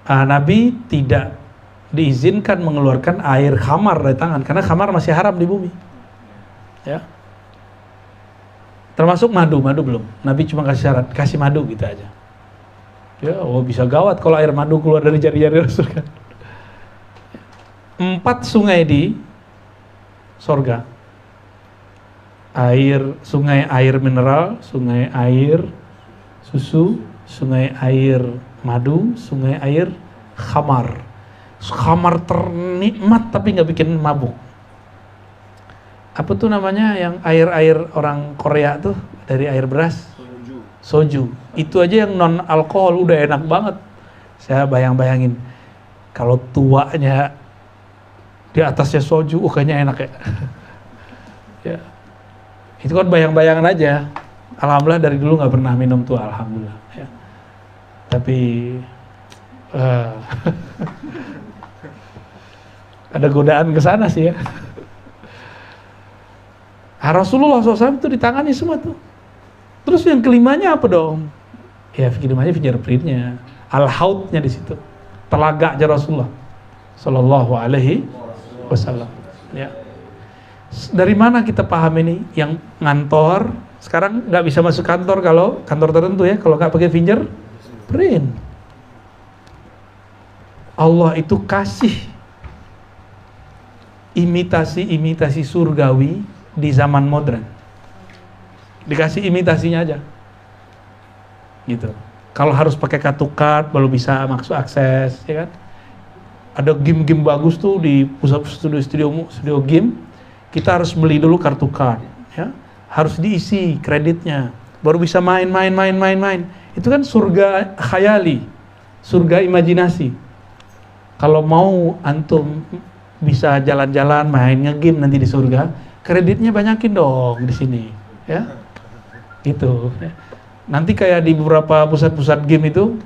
Nabi tidak diizinkan mengeluarkan air khamar dari tangan karena khamar masih haram di bumi. Ya. Termasuk madu belum. Nabi cuma kasih syarat, kasih madu gitu aja. Ya, bisa gawat kalau air madu keluar dari jari-jari Rasul kan. 4 sungai di sorga. Sungai air mineral, sungai air susu, sungai air madu, sungai air khamar. Khamar ternikmat tapi nggak bikin mabuk. Apa tuh namanya yang air orang Korea tuh dari air beras? Soju. Itu aja yang non alkohol udah enak banget. Saya bayangin kalau tuanya di atasnya soju, kayaknya enak ya. Ya. Itu kan bayang-bayangan aja. Alhamdulillah dari dulu nggak pernah minum tuh, alhamdulillah. Ya. Tapi ada godaan ke sana sih ya. Rasulullah SAW itu ditangani semua tuh. Terus yang kelimanya apa dong? Ya kelimanya fingerprintnya, al-hautnya di situ, telaganya Rasulullah Sallallahu Alaihi Wasallam. Ya. Dari mana kita paham ini? Yang ngantor sekarang nggak bisa masuk kantor kalau kantor tertentu ya, kalau nggak pakai fingerprint. Allah itu kasih imitasi surgawi di zaman modern. Dikasih imitasinya aja. Gitu. Kalau harus pakai kartu card baru bisa masuk akses, ya kan? Ada game-game bagus tuh di pusat studio game. Kita harus beli dulu kartu card, ya. Harus diisi kreditnya, baru bisa main. Itu kan surga khayali, surga imajinasi. Kalau mau antum bisa jalan-jalan, main nge-game nanti di surga, kreditnya banyakin dong di sini, ya. Gitu. Nanti kayak di beberapa pusat-pusat game itu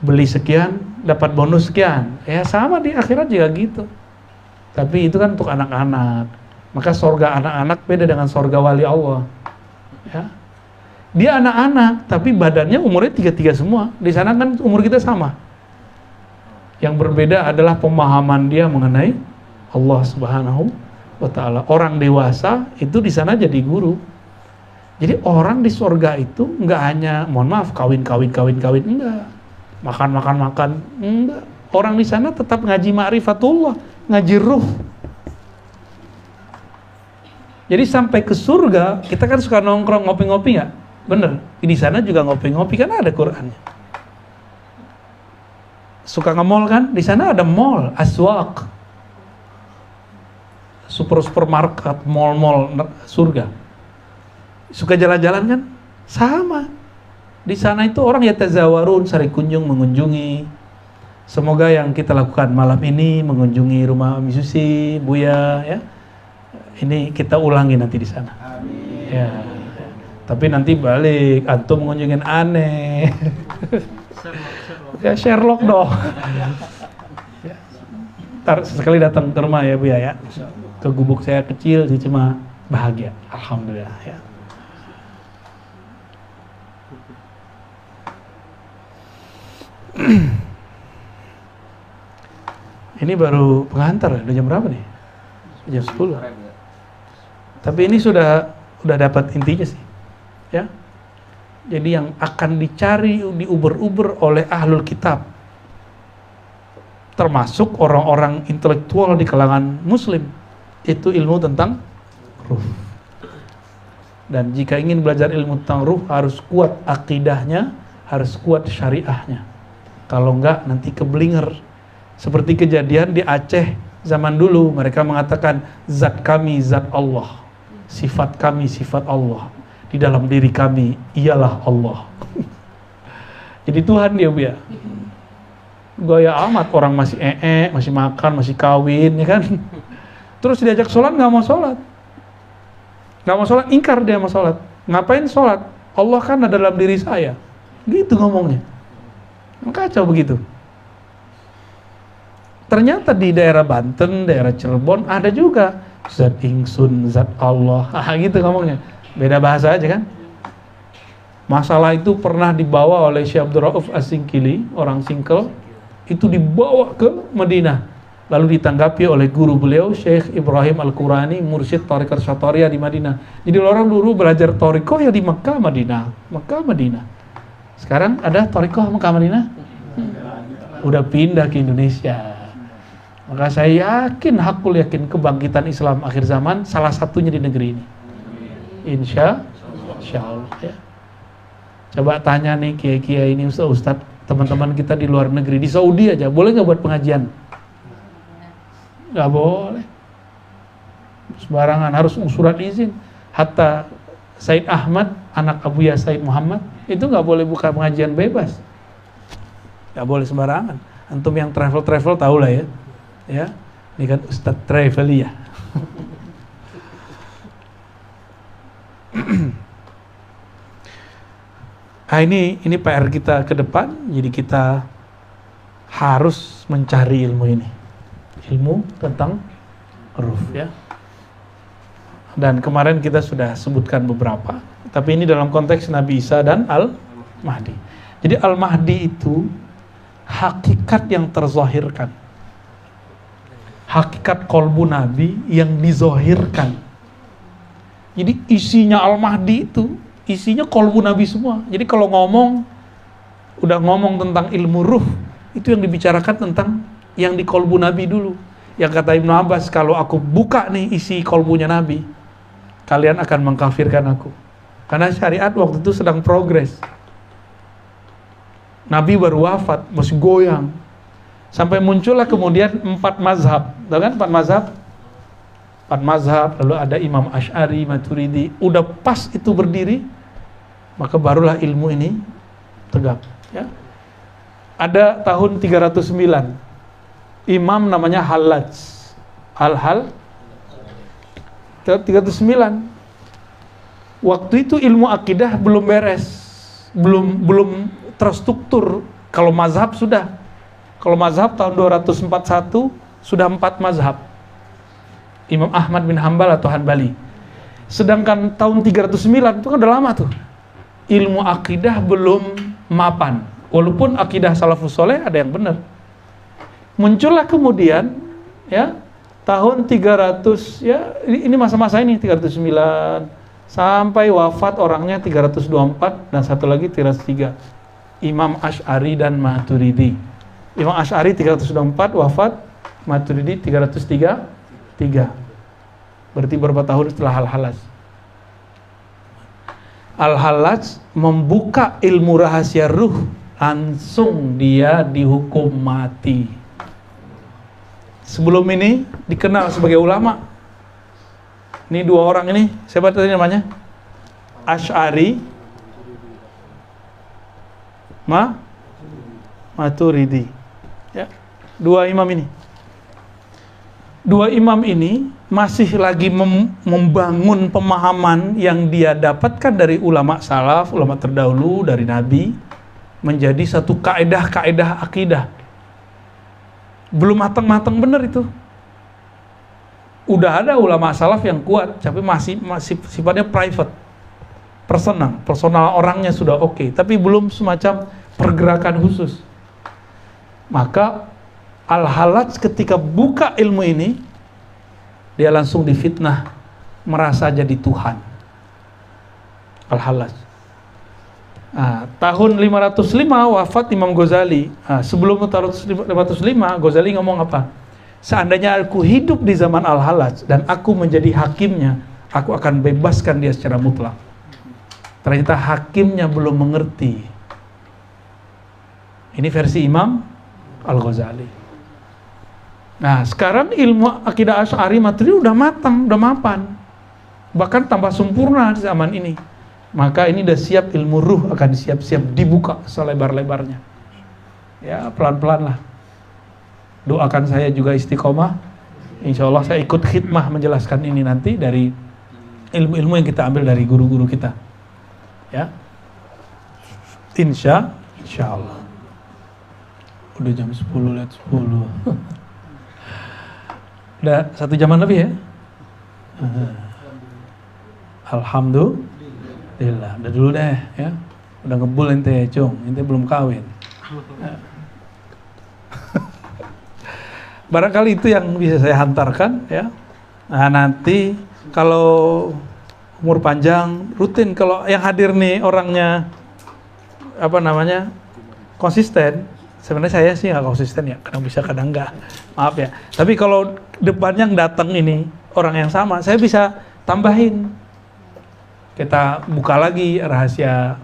beli sekian dapat bonus sekian. Ya sama di akhirat juga gitu. Tapi itu kan untuk anak-anak. Maka surga anak-anak beda dengan surga wali Allah. Ya. Dia anak-anak tapi badannya umurnya 33 semua. Di sana kan umur kita sama. Yang berbeda adalah pemahaman dia mengenai Allah Subhanahu wa ta'ala. Orang dewasa itu di sana jadi guru. Jadi orang di surga itu enggak hanya mohon maaf kawin enggak. Makan enggak. Orang di sana tetap ngaji ma'rifatullah, ngaji ruh. Jadi sampai ke surga, kita kan suka nongkrong ngopi-ngopi enggak? Bener. Di sana juga ngopi-ngopi kan ada Qur'annya. Suka nge-mall kan? Di sana ada mall, aswaq. Supermarket, mall surga. Suka jalan-jalan kan? Sama. Di sana itu orang yatazawarun, saling mengunjungi. Semoga yang kita lakukan malam ini mengunjungi rumah Umi Susi, Buya, ya. Ini kita ulangi nanti di sana. Amin. Ya. Tapi nanti balik, antum mengunjungin aneh. Ya Sherlock dong. Ya. Ntar sekali datang ke rumah ya Buya ya. Ke gubuk saya kecil sih cuma bahagia. Alhamdulillah ya. Ini baru pengantar, udah jam berapa nih? Jam 10. Tapi ini sudah dapat intinya sih. Ya. Jadi yang akan dicari, diuber-uber oleh ahlul kitab, termasuk orang-orang intelektual di kalangan muslim, itu ilmu tentang ruh. Dan jika ingin belajar ilmu tentang ruh, harus kuat akidahnya, harus kuat syariahnya. Kalau enggak nanti keblinger. Seperti kejadian di Aceh zaman dulu, mereka mengatakan zat kami zat Allah, sifat kami sifat Allah, di dalam diri kami ialah Allah. Jadi Tuhan dia ya. Gaya amat, orang masih masih makan, masih kawin, ya kan? Terus diajak sholat nggak mau sholat, ingkar dia mau sholat. Ngapain sholat? Allah kan ada dalam diri saya, gitu ngomongnya. Kacau begitu. Ternyata di daerah Banten, daerah Cirebon ada juga zat ingsun, zat Allah, gitu ngomongnya. Beda bahasa aja kan. Masalah itu pernah dibawa oleh Syekh Abdul Rauf As-Singkili, orang Singkel, itu dibawa ke Madinah, lalu ditanggapi oleh guru beliau Syekh Ibrahim Al-Qurani, mursyid Thariqah Syatoria di Madinah. Jadi orang dulu belajar thariqah ya di Mekah Madinah, Mekah Madinah. Sekarang ada thariqah Mekah Madinah? Udah pindah ke Indonesia. Maka saya yakin, hakul yakin, kebangkitan Islam akhir zaman salah satunya di negeri ini. Insya Allah ya. Coba tanya nih kiai-kiai ini, ustaz, teman-teman kita di luar negeri, di Saudi aja, boleh nggak buat pengajian? Nggak boleh. Sembarangan, harus surat izin. Hatta Said Ahmad, anak Abuya Said Muhammad, itu nggak boleh buka pengajian bebas. Nggak boleh sembarangan. Antum yang travel tahu lah ya. Ya, ini kan Ustadz travel ya. Nah, ini PR kita ke depan. Jadi kita harus mencari ilmu ini, ilmu tentang huruf ya. Dan kemarin kita sudah sebutkan beberapa, tapi ini dalam konteks Nabi Isa dan Al-Mahdi. Jadi Al-Mahdi itu hakikat yang terzahirkan, hakikat kolbu Nabi yang dizohirkan. Jadi isinya Al-Mahdi itu isinya kolbu Nabi semua. Jadi kalau udah ngomong tentang ilmu ruh, itu yang dibicarakan tentang yang di kolbu Nabi dulu. Yang kata Ibnu Abbas, kalau aku buka nih isi kolbunya Nabi, kalian akan mengkafirkan aku. Karena syariat waktu itu sedang progres. Nabi baru wafat, masih goyang. Sampai muncullah kemudian 4 mazhab. Tahu kan 4 mazhab? 4 mazhab, lalu ada Imam Asy'ari, Maturidi. Udah pas itu berdiri, maka barulah ilmu ini tegak ya. Ada tahun 309 imam namanya Hallaj, Al-Hal 309. Waktu itu ilmu akidah belum beres, belum terstruktur. Kalau mazhab sudah. Kalau mazhab tahun 241 sudah 4 mazhab. Imam Ahmad bin Hambal atau Hanbali. Sedangkan tahun 309 itu kan udah lama tuh. Ilmu akidah belum mapan. Walaupun akidah salafus soleh ada yang benar. Muncullah kemudian ya tahun 300 ya, ini masa-masa ini 309 sampai wafat orangnya 324 dan satu lagi 303. Imam Asy'ari dan Maturidi. Imam Asy'ari 324 wafat, Maturidi 303. Berarti berapa tahun setelah Al-Hallaj? Al-Hallaj membuka ilmu rahasia ruh, langsung dia dihukum mati. Sebelum ini dikenal sebagai ulama. Ini 2 orang ini, siapa tadi namanya? Asy'ari, Maturidi. Ya, 2 imam ini. 2 imam ini masih lagi membangun pemahaman yang dia dapatkan dari ulama salaf, ulama terdahulu, dari Nabi, menjadi satu kaedah-kaedah akidah. Belum matang-matang benar itu. Udah ada ulama salaf yang kuat, tapi masih sifatnya private, personal orangnya sudah oke, tapi belum semacam pergerakan khusus. Maka Al-Hallaj ketika buka ilmu ini, dia langsung difitnah, merasa jadi Tuhan. Al-Hallaj. Tahun 505 wafat Imam Ghazali. Sebelum tahun 505, Ghazali ngomong apa? Seandainya aku hidup di zaman Al-Hallaj dan aku menjadi hakimnya, aku akan bebaskan dia secara mutlak. Ternyata hakimnya belum mengerti. Ini versi Imam Al-Ghazali. Nah, sekarang ilmu akidah Asy'ari Maturidi udah matang, udah mapan. Bahkan tambah sempurna di zaman ini. Maka ini udah siap, ilmu ruh akan siap-siap dibuka selebar-lebarnya. Ya, pelan-pelan lah. Doakan saya juga istiqomah. Insya Allah saya ikut khidmah menjelaskan ini nanti dari ilmu-ilmu yang kita ambil dari guru-guru kita. Ya, Insya Allah. Udah jam 10 lewat 10. Udah 1 jaman lebih ya. Alhamdulillah. Udah dulu deh ya. Udah ngebul ente, Cung. Ente belum kawin. Barangkali itu yang bisa saya hantarkan ya. Nah, nanti kalau umur panjang rutin, kalau yang hadir nih orangnya konsisten. Sebenarnya saya sih nggak konsisten ya, kadang bisa kadang enggak, maaf ya. Tapi kalau depannya yang datang ini orang yang sama, saya bisa tambahin. Kita buka lagi rahasia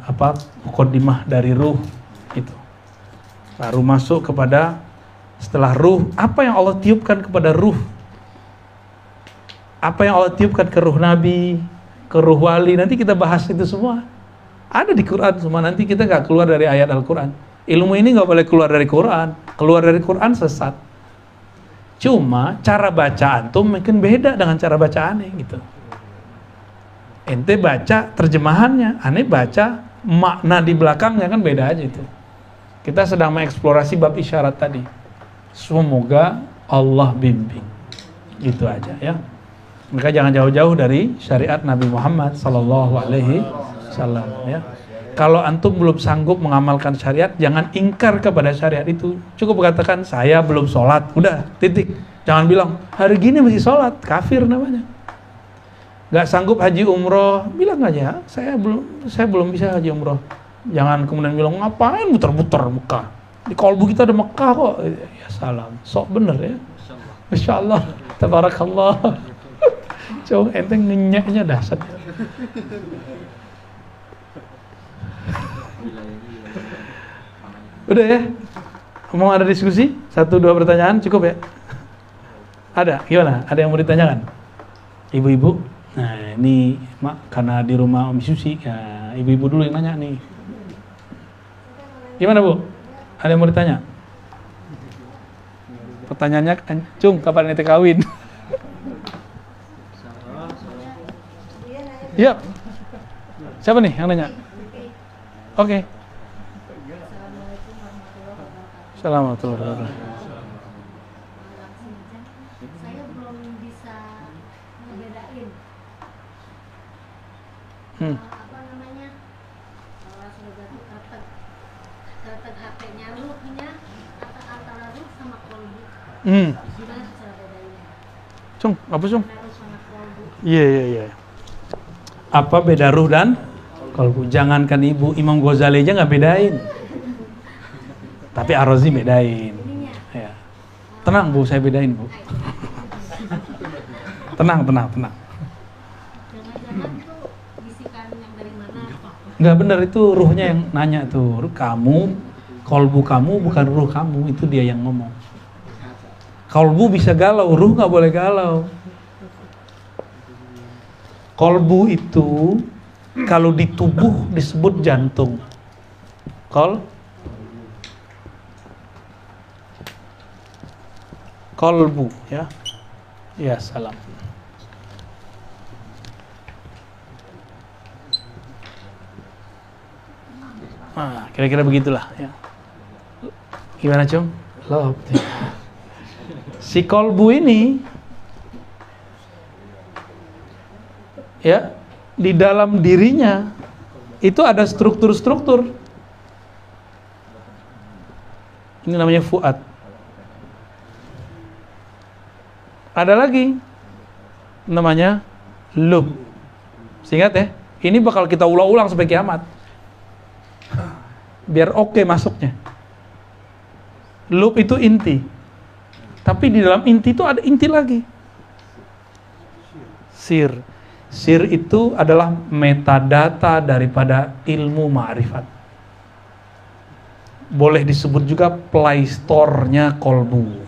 muqaddimah dari ruh itu. Baru masuk kepada setelah ruh, apa yang Allah tiupkan kepada ruh? Apa yang Allah tiupkan ke ruh Nabi, ke ruh wali, nanti kita bahas itu semua. Ada di Quran semua, nanti kita nggak keluar dari ayat Al-Quran. Ilmu ini nggak boleh keluar dari Quran. Keluar dari Quran sesat. Cuma cara bacaan tuh mungkin beda dengan cara baca aneh gitu. Ente baca terjemahannya, aneh baca makna di belakangnya, kan beda aja itu. Kita sedang mengeksplorasi bab isyarat tadi. Semoga Allah bimbing. Gitu aja ya. Maka jangan jauh-jauh dari syariat Nabi Muhammad sallallahu alaihi wasallam ya. Kalau antum belum sanggup mengamalkan syariat, jangan ingkar kepada syariat itu. Cukup katakan saya belum sholat, udah titik. Jangan bilang hari gini masih sholat, kafir namanya. Gak sanggup haji umroh, bilang aja saya belum bisa haji umroh. Jangan kemudian bilang ngapain muter-muter Mekah. Di kolbu kita ada Mekah kok. Ya salam, sok bener ya. Masya Allah, tabarakallah. Coba ente ngenyeknya dahsyat. Udah ya? Mau ada diskusi? 1-2 pertanyaan cukup ya? Ada? Gimana? Ada yang mau ditanyakan? Ibu-ibu? Nah ini karena di rumah Om Susi ya, ibu-ibu dulu yang nanya nih. Gimana Bu? Ada yang mau ditanya? Pertanyaannya, Cung, kapan ente kawin? Iya. Siapa nih yang nanya? Oke. Assalamualaikum warahmatullahi wabarakatuh. Saya belum bisa ngebedain kalau sudah ketek HP-nya ruhnya antara ruh sama kolbu. Gimana cara bedainnya? Cung, apa Cung? Ruh sama kolbu. Iya. Apa beda ruh dan kolbu? Jangankan ibu, Imam Ghazali aja nggak bedain. Tapi Ar-Razi bedain. Ya. Tenang Bu, saya bedain Bu. Tenang. Jangan-jangan itu bisikan yang dari mana? Nggak benar, itu ruhnya yang nanya tuh. Kamu, kolbu kamu bukan ruh kamu, itu dia yang ngomong. Kolbu bisa galau, ruh nggak boleh galau. Kolbu itu kalau di tubuh disebut jantung. Kolbu ya. Ya salam. Nah, kira-kira begitulah ya. Gimana Cung? Loh. Si kolbu ini ya, di dalam dirinya itu ada struktur-struktur. Ini namanya fuad. Ada lagi namanya lub. Ingat ya, ini bakal kita ulang-ulang sampai kiamat. Biar oke masuknya. Lub itu inti. Tapi di dalam inti itu ada inti lagi. Sir. Sir itu adalah metadata daripada ilmu ma'rifat. Boleh disebut juga Play Store-nya kolbu.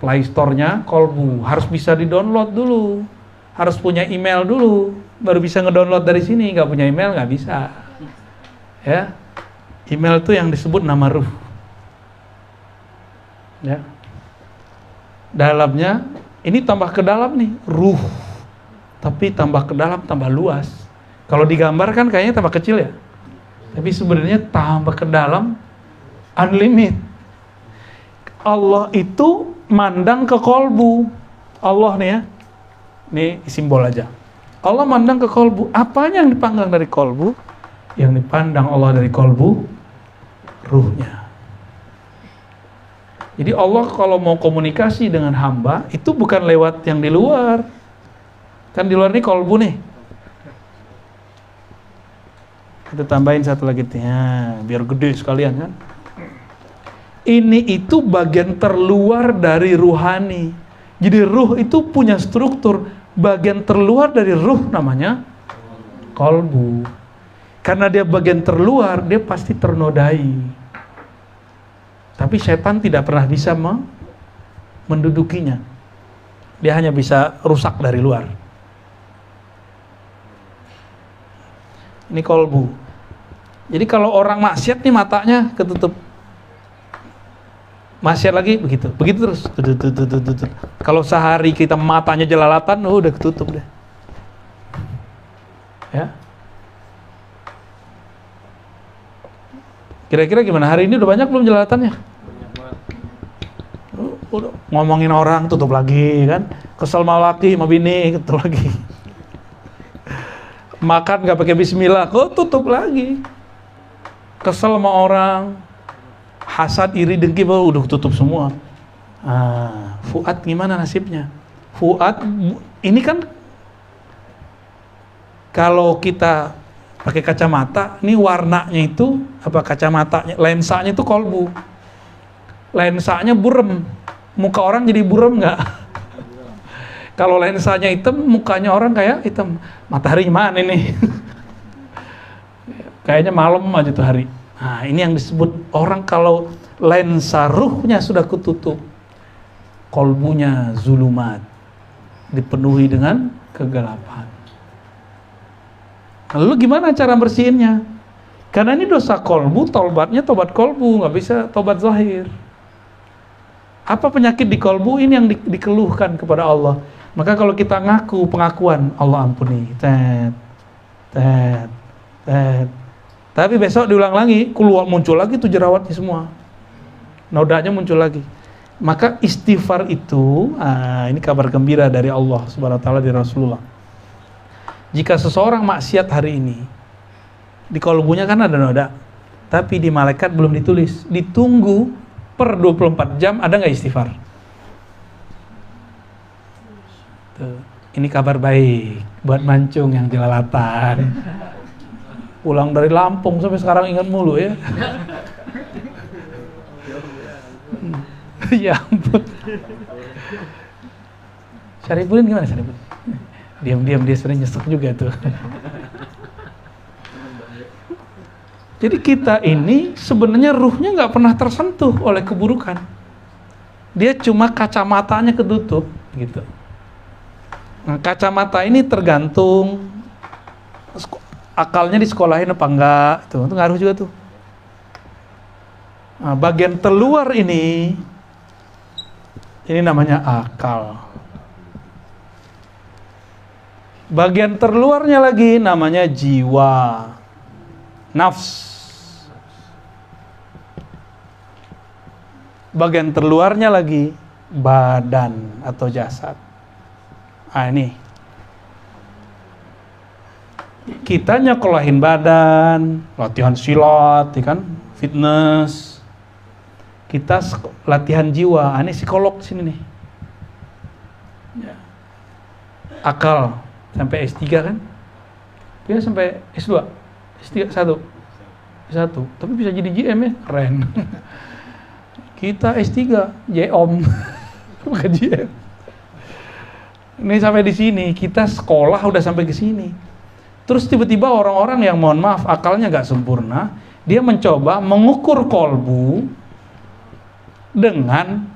Play Store-nya kolbu. Harus bisa di-download dulu. Harus punya email dulu. Baru bisa nge-download dari sini. Nggak punya email nggak bisa. Ya. Email itu yang disebut nama ruh. Ya. Dalamnya, ini tambah ke dalam nih, ruh. Tapi tambah ke dalam, tambah luas. Kalau digambar kan kayaknya tambah kecil ya. Tapi sebenarnya tambah ke dalam, unlimited. Allah itu mandang ke kolbu. Allah nih ya. Nih simbol aja. Allah mandang ke kolbu. Apanya yang dipandang dari kolbu? Yang dipandang Allah dari kolbu, ruhnya. Jadi Allah kalau mau komunikasi dengan hamba itu bukan lewat yang di luar. Kan di luar ini kolbu nih. Kita tambahin satu lagi ya, biar gede sekalian kan. Ini itu bagian terluar dari ruhani. Jadi ruh itu punya struktur. Bagian terluar dari ruh namanya kolbu. Karena dia bagian terluar, dia pasti ternodai. Tapi setan tidak pernah bisa mendudukinya. Dia hanya bisa rusak dari luar. Ini kolbu. Jadi kalau orang maksiat nih matanya ketutup. Maksiat lagi begitu terus. Kalau sehari kita matanya jelalatan, udah ketutup deh. Ya. Kira-kira gimana? Hari ini udah banyak belum jelalatannya? Udah ngomongin orang tutup lagi kan, kesel sama laki sama bini tutup lagi, makan nggak pakai bismillah kok tutup lagi, kesel sama orang, hasad iri dengki baru udah tutup semua. Fuad gimana nasibnya? Fuad ini kan kalau kita pakai kacamata, ini warnanya itu apa, kacamatanya, lensanya itu kolbu, lensanya burem. Muka orang jadi burem nggak? Kalau lensanya hitam, mukanya orang kayak hitam. Matahari mana ini? Kayaknya malam aja tuh hari. Nah, ini yang disebut orang kalau lensa ruhnya sudah ketutup, kolbunya zulumat, dipenuhi dengan kegelapan. Lalu gimana cara bersihinnya? Karena ini dosa kolbu, tobatnya tobat kolbu, nggak bisa tobat zahir. Apa penyakit di kolbu? Ini yang dikeluhkan kepada Allah. Maka kalau kita ngaku pengakuan, Allah ampuni, tapi besok diulang lagi, keluar muncul lagi tuh jerawatnya semua, nodanya muncul lagi. Maka istighfar itu, ini kabar gembira dari Allah Subhanahu Wa Taala, dari Rasulullah. Jika seseorang maksiat hari ini, di kolbunya kan ada noda, tapi di malaikat belum ditulis, ditunggu per 24 jam ada nggak istighfar? Tuh, ini kabar baik buat mancung yang jelalatan. Pulang dari Lampung sampai sekarang ingat mulu ya. Ya ampun. Syarifudin gimana Syarifudin? Diam-diam dia sering nyesek juga tuh. Jadi kita ini sebenarnya ruhnya nggak pernah tersentuh oleh keburukan. Dia cuma kacamatanya ketutup gitu. Nah, kacamata ini tergantung akalnya disekolahin apa enggak, itu ngaruh juga tuh. Nah, bagian terluar ini namanya akal. Bagian terluarnya lagi namanya jiwa, nafs. Bagian terluarnya lagi badan atau jasad. Ini kita nyekolahin badan, latihan silat, ya kan, fitness. Kita latihan jiwa. Ini psikolog sini nih. Ya. Akal sampai S3 kan? Dia sampai S2, S3 S1, tapi bisa jadi GM ya, keren. Kita S3, JOM, bukan GM. Ini sampai di sini, kita sekolah udah sampai ke sini. Terus tiba-tiba orang-orang yang mohon maaf akalnya gak sempurna, dia mencoba mengukur kolbu dengan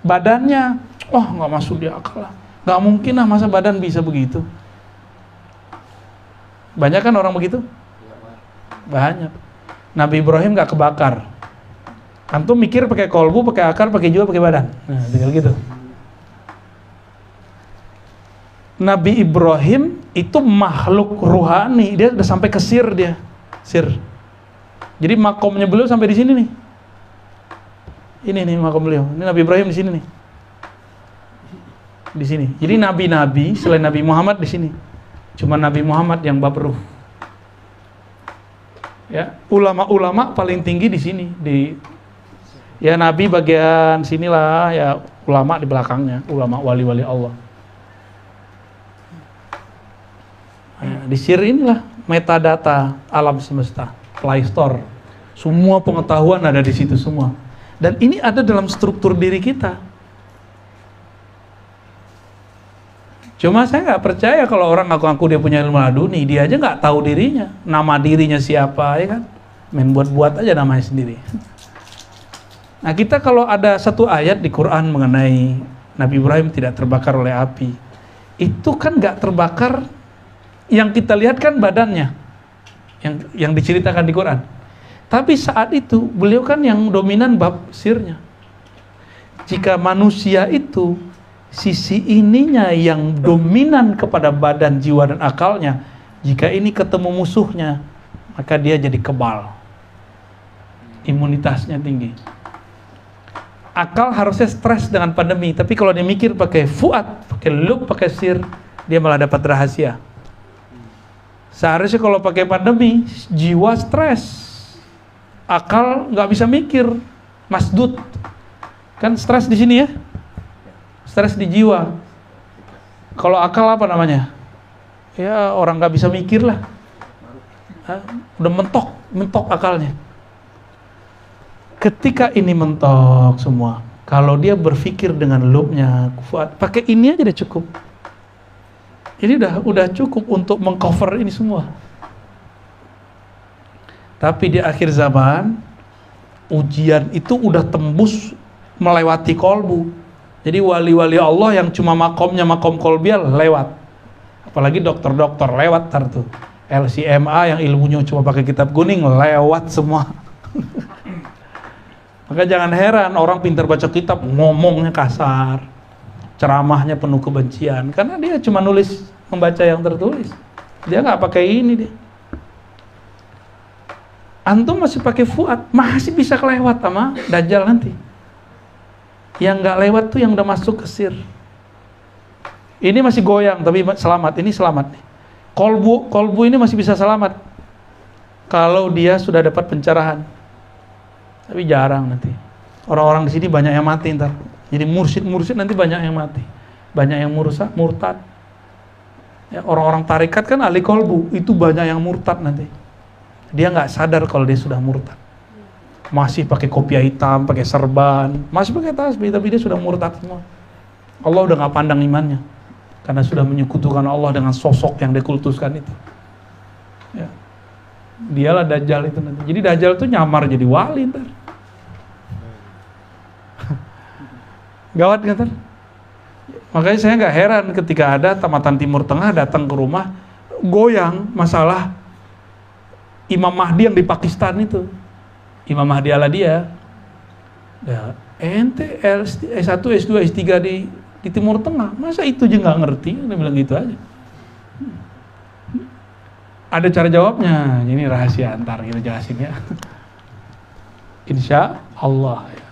badannya. Gak masuk di akal lah. Gak mungkin lah masa badan bisa begitu. Banyak kan orang begitu? Banyak. Nabi Ibrahim gak kebakar. Antum mikir pakai kolbu, pakai akal, pakai jiwa, pakai badan. Nah, tinggal gitu. Nabi Ibrahim itu makhluk ruhani, dia udah sampai ke sir dia. Sir. Jadi makomnya beliau sampai di sini nih. Ini nih makom beliau. Ini Nabi Ibrahim di sini nih. Di sini. Jadi nabi-nabi selain Nabi Muhammad di sini. Cuma Nabi Muhammad yang bab ruh. Ya, ulama-ulama paling tinggi di sini, di Ya Nabi bagian sinilah, ya ulama di belakangnya, ulama wali-wali Allah. Nah, di SIR inilah metadata alam semesta, Play Store. Semua pengetahuan ada di situ semua. Dan ini ada dalam struktur diri kita. Cuma saya nggak percaya kalau orang ngaku-ngaku dia punya ilmu laduni, dia aja nggak tahu dirinya, nama dirinya siapa, ya kan? Main buat-buat aja namanya sendiri. Nah, kita kalau ada satu ayat di Quran mengenai Nabi Ibrahim tidak terbakar oleh api, itu kan nggak terbakar, yang kita lihat kan badannya, yang diceritakan di Quran. Tapi saat itu beliau kan yang dominan bab sirnya. Jika manusia itu sisi ininya yang dominan kepada badan, jiwa dan akalnya, jika ini ketemu musuhnya, maka dia jadi kebal, imunitasnya tinggi. Akal harusnya stres dengan pandemi, tapi kalau dia mikir pakai fuad, pakai lub, pakai sir, dia malah dapat rahasia. Seharusnya kalau pakai pandemi, jiwa stres, akal nggak bisa mikir, masdud. Kan stres di sini ya, stres di jiwa. Kalau akal apa namanya? Ya orang nggak bisa mikir lah, udah mentok akalnya. Ketika ini mentok semua, kalau dia berpikir dengan lubnya, pakai ini aja udah cukup. Ini udah cukup untuk mengcover ini semua. Tapi di akhir zaman, ujian itu udah tembus melewati kolbu. Jadi wali-wali Allah yang cuma makomnya makom kolbial lewat. Apalagi dokter-dokter lewat tuh. LCMA yang ilmunya cuma pakai kitab kuning lewat semua. Maka jangan heran orang pintar baca kitab ngomongnya kasar, ceramahnya penuh kebencian, karena dia cuma membaca yang tertulis. Dia nggak pakai ini dia. Antum masih pakai fuad, masih bisa kelewat sama Dajjal nanti. Yang nggak lewat tuh yang udah masuk ke sir. Ini masih goyang tapi selamat, ini selamat nih. Kolbu ini masih bisa selamat kalau dia sudah dapat pencerahan. Tapi jarang nanti. Orang-orang di sini banyak yang mati ntar. Jadi mursyid nanti banyak yang mati. Banyak yang murtad. Ya, orang-orang tarikat kan ahli kolbu, itu banyak yang murtad nanti. Dia nggak sadar kalau dia sudah murtad. Masih pakai kopiah hitam, pakai serban, masih pakai tasbih, tapi dia sudah murtad semua. Allah udah nggak pandang imannya, karena sudah menyekutukan Allah dengan sosok yang dikultuskan itu. Ya. Dialah Dajjal itu nanti. Jadi Dajjal itu nyamar jadi wali ntar. Gawat nggak ntar? Makanya saya nggak heran ketika ada tamatan Timur Tengah datang ke rumah goyang masalah Imam Mahdi yang di Pakistan itu. Imam Mahdi ala dia. Ya, ente S1, S2, S3 di Timur Tengah, masa itu aja nggak ngerti? Dia bilang gitu aja. Ada cara jawabnya, ini rahasia antar kita jelasin ya. Insya Allah ya.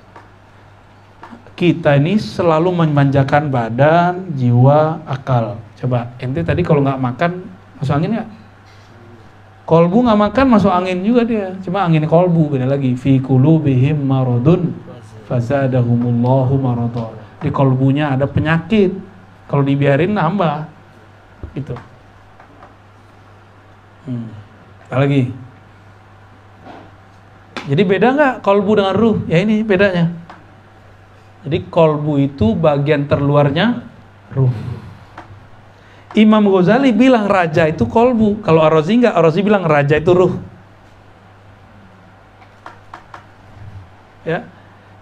Kita ini selalu memanjakan badan, jiwa, akal. Coba, ente tadi kalau nggak makan masuk angin nggak? Kolbu nggak makan masuk angin juga dia. Cuma angin kolbu beda lagi. Fi qulubihim maradun fazadahumullahu marada. Di kolbunya ada penyakit. Kalau dibiarin nambah. Gitu. Apa lagi? Jadi beda nggak kolbu dengan ruh? Ya ini bedanya. Jadi kolbu itu bagian terluarnya ruh. Imam Ghazali bilang raja itu kolbu. Kalau Ar-Razi enggak, Ar-Razi bilang raja itu ruh. Ya.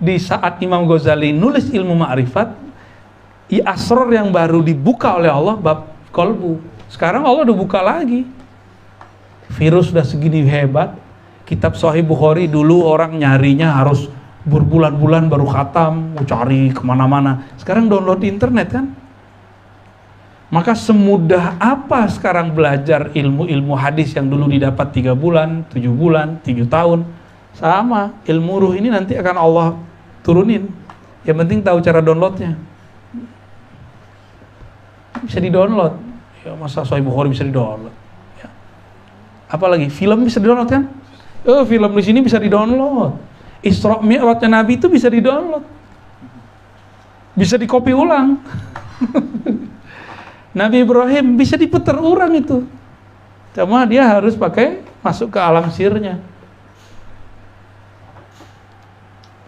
Di saat Imam Ghazali nulis ilmu ma'rifat, asror yang baru dibuka oleh Allah bab kolbu. Sekarang Allah udah buka lagi. Virus udah segini hebat. Kitab Sahih Bukhari dulu orang nyarinya harus berbulan-bulan baru khatam, mau cari kemana-mana. Sekarang download di internet kan. Maka semudah apa sekarang belajar ilmu-ilmu hadis yang dulu didapat 3 bulan, 7 bulan, 7 tahun. Sama, ilmu ruh ini nanti akan Allah turunin. Yang penting tahu cara downloadnya. Bisa di-download. Ya, masa Sahih Bukhari bisa di-download. Ya. Apalagi film bisa di-download kan? Film di sini bisa di-download. Isra Mi'rajnya Nabi itu bisa di-download. Bisa di-copy ulang. Nabi Ibrahim bisa diputar ulang itu. Cuma dia harus masuk ke alam sirnya.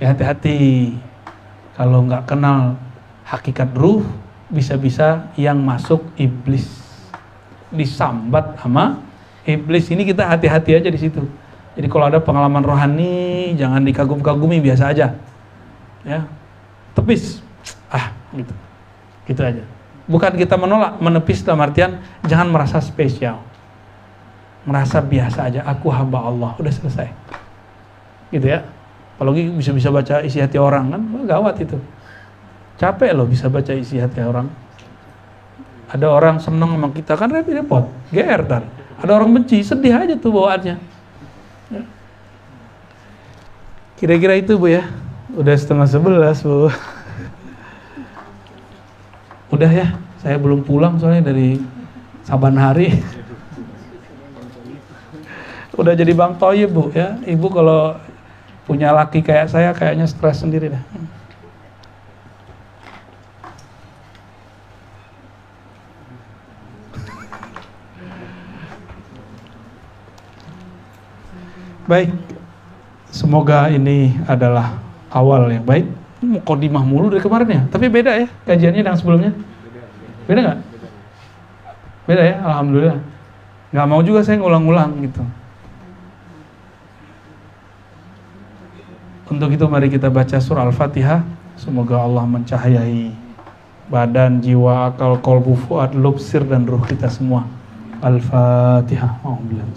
Ya, hati-hati. Kalau nggak kenal hakikat ruh, bisa-bisa yang masuk iblis. Disambat sama iblis. Ini kita hati-hati aja di situ. Jadi kalau ada pengalaman rohani, jangan dikagum-kagumi, biasa aja. Ya. Tepis. Gitu. Gitu aja. Bukan kita menolak, menepis dalam artian jangan merasa spesial. Merasa biasa aja, aku hamba Allah, udah selesai. Gitu ya. Apalagi bisa baca isi hati orang kan, gawat itu. Capek loh bisa baca isi hati orang. Ada orang seneng sama kita kan repot, GR tar. Ada orang benci, sedih aja tuh bawaannya. Ya. Kira-kira itu Bu ya. Udah 10:30 Bu. Udah ya, saya belum pulang soalnya dari Saban Hari. Udah jadi Bang Toyib Bu ya. Ibu kalau punya laki kayak saya kayaknya stres sendiri dah. Baik, semoga ini adalah awal yang baik. Muqaddimah mulu dari kemarin ya, tapi beda ya kajiannya dengan sebelumnya. Beda nggak? Beda ya, alhamdulillah. Nggak mau juga saya ngulang-ulang gitu. Untuk itu mari kita baca surah Al-Fatihah. Semoga Allah mencahayai badan, jiwa, akal, qalbu, fuad, lub, sir dan ruh kita semua. Al-Fatihah. Alhamdulillah.